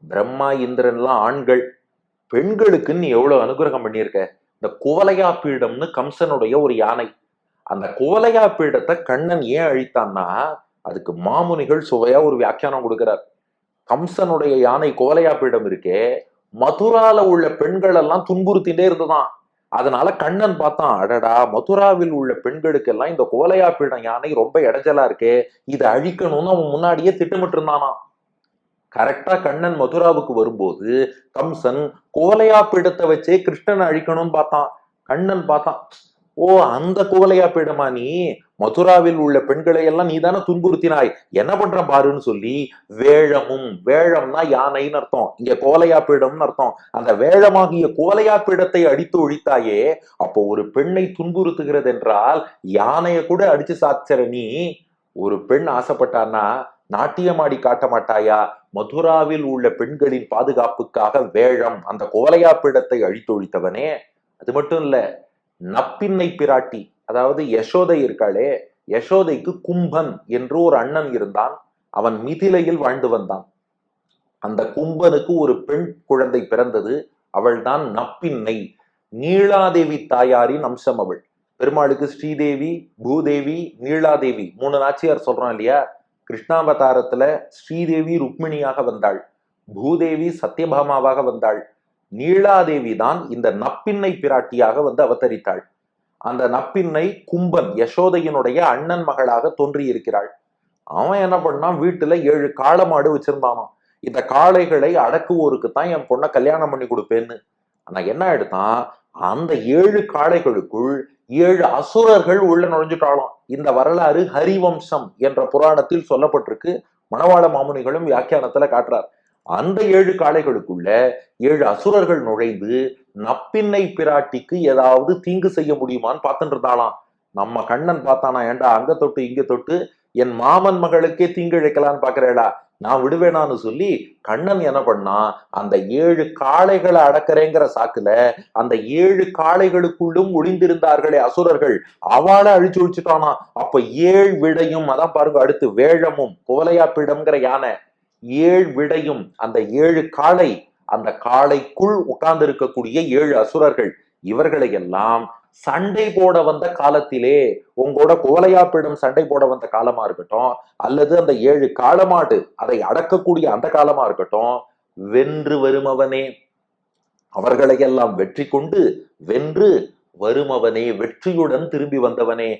பிரம்மா இந்திரன்லாம் ஆண்கள். பெண்களுக்கு நீ எவ்வளவு அனுகிரகம் பண்ணியிருக்க. இந்த குவலையா பீடம்னு கம்சனுடைய ஒரு யானை. அந்த குவலையா பீடத்தை கண்ணன் ஏன் அழித்தான்னா, அதுக்கு மாமுனிகள் சுவையா ஒரு வியாக்கியானம் கொடுக்கிறார். கம்சனுடைய யானை குவலையா பீடம் இருக்கே, மதுரால உள்ள பெண்கள் எல்லாம் துன்புறுத்திட்டே இருந்துதான். அதனால கண்ணன் பார்த்தான், அடடா மதுராவில் உள்ள பெண்களுக்கெல்லாம் இந்த குவலையா பீடம் யானை ரொம்ப இடைஞ்சலா இருக்கே, இதை அழிக்கணும்னு அவன் முன்னாடியே திட்டமிட்டு இருந்தானா. கரெக்டா கண்ணன் மதுராவுக்கு வரும்போது கம்சன் குவலையா பீடத்தை வச்சே கிருஷ்ணனை அழிக்கணும்னு பார்த்தான். கண்ணன் பார்த்தான், ஓ அந்த குவலையா பீடமா நீ, மதுராவில் உள்ள பெண்களை எல்லாம் நீ தானே துன்புறுத்தினாய், என்ன பண்ற பாருன்னு சொல்லி வேழமும், வேழம்னா யானைன்னு அர்த்தம், இங்க கோலையா பீடம்னு அர்த்தம், அந்த வேழமாகிய கோலையா பீடத்தை அடித்து ஒழித்தாயே. அப்போ ஒரு பெண்ணை துன்புறுத்துகிறது என்றால் யானைய கூட அடிச்சு சாச்சர நீ. ஒரு பெண் ஆசைப்பட்டான்னா நாட்டியமாடி காட்ட மாட்டாயா? மதுராவில் உள்ள பெண்களின் பாதுகாப்புக்காக வேழம் அந்த கோலையா பீடத்தை அழித்தொழித்தவனே. அது மட்டும் இல்ல, நப்பின்னை பிராட்டி, அதாவது யசோதை இருக்காளே, யசோதைக்கு கும்பன் என்று ஒரு அண்ணன் இருந்தான். அவன் மிதிலையில் வாழ்ந்து வந்தான். அந்த கும்பனுக்கு ஒரு பெண் குழந்தை பிறந்தது. அவள் தான் நப்பின்னை, நீலாதேவி தாயாரின் அம்சம் அவள். பெருமாளுக்கு ஸ்ரீதேவி, பூதேவி, நீலாதேவி 3 நாச்சியார் சொல்றோம் இல்லையா. கிருஷ்ணாவதாரத்துல ஸ்ரீதேவி ருக்மிணியாக வந்தாள், பூதேவி சத்யபாமாவாக வந்தாள், நீலாதேவி தான் இந்த நப்பின்னை பிராட்டியாக வந்து அவதரித்தாள். அந்த நப்பின்னை கும்பன் யசோதையினுடைய அண்ணன் மகளாக தோன்றி இருக்கிறாள். அவன் என்ன பண்ணான், வீட்டுல 7 காளை மாடு வச்சிருந்தானோ, இந்த காளைகளை அடக்குவோருக்கு தான் என் பொண்ணை கல்யாணம் பண்ணி கொடுப்பேன்னு. ஆனா என்ன எடுத்தான், அந்த 7 காளைகளுக்குள் 7 அசுரர்கள் உள்ள நுழைஞ்சுட்டாலும். இந்த வரலாறு ஹரிவம்சம் என்ற புராணத்தில் சொல்லப்பட்டிருக்கு. மணவாள மாமுனிகளும் வியாக்கியானத்துல காட்டுறார். அந்த 7 காளைகளுக்குள்ள 7 அசுரர்கள் நுழைந்து நப்பின்னை பிராட்டிக்கு ஏதாவது தீங்கு செய்ய முடியுமான்னு பார்த்துட்டு இருந்தாலாம். நம்ம கண்ணன் பார்த்தானா, ஏண்டா அங்க தொட்டு இங்க தொட்டு என் மாமன் மகளுக்கே தீங்கு இழைக்கலான்னு பாக்குறேடா, நான் விடுவேனான்னு சொல்லி கண்ணன் என்ன பண்ணா, அந்த 7 காளைகளை அடக்கிறேங்கிற சாக்குல அந்த 7 காளைகளுக்குள்ளும் ஒளிந்திருந்தார்களே அசுரர்கள், அவளை அழிச்சு ஒழிச்சுட்டானா. அப்ப 7 விடையும், அதான் பாருங்க அடுத்து வேழமும் குவலையா பீடம்ங்கிற யானை, 7 விடையும் அந்த 7 காளை, அந்த காளைக்குள் உட்கார்ந்து இருக்கக்கூடிய 7 அசுரர்கள், இவர்களை எல்லாம் சண்டை போட வந்த காலத்திலே, உங்களோட குவலையாப்பிடம் சண்டை போட வந்த காலமா இருக்கட்டும், அல்லது அந்த 7 காளமாடு அதை அடக்கக்கூடிய அந்த காலமா இருக்கட்டும், வென்று வருமவனே, அவர்களை எல்லாம் வெற்றி கொண்டு வென்று வருமவனே, வெற்றியுடன் திரும்பி வந்தவனே,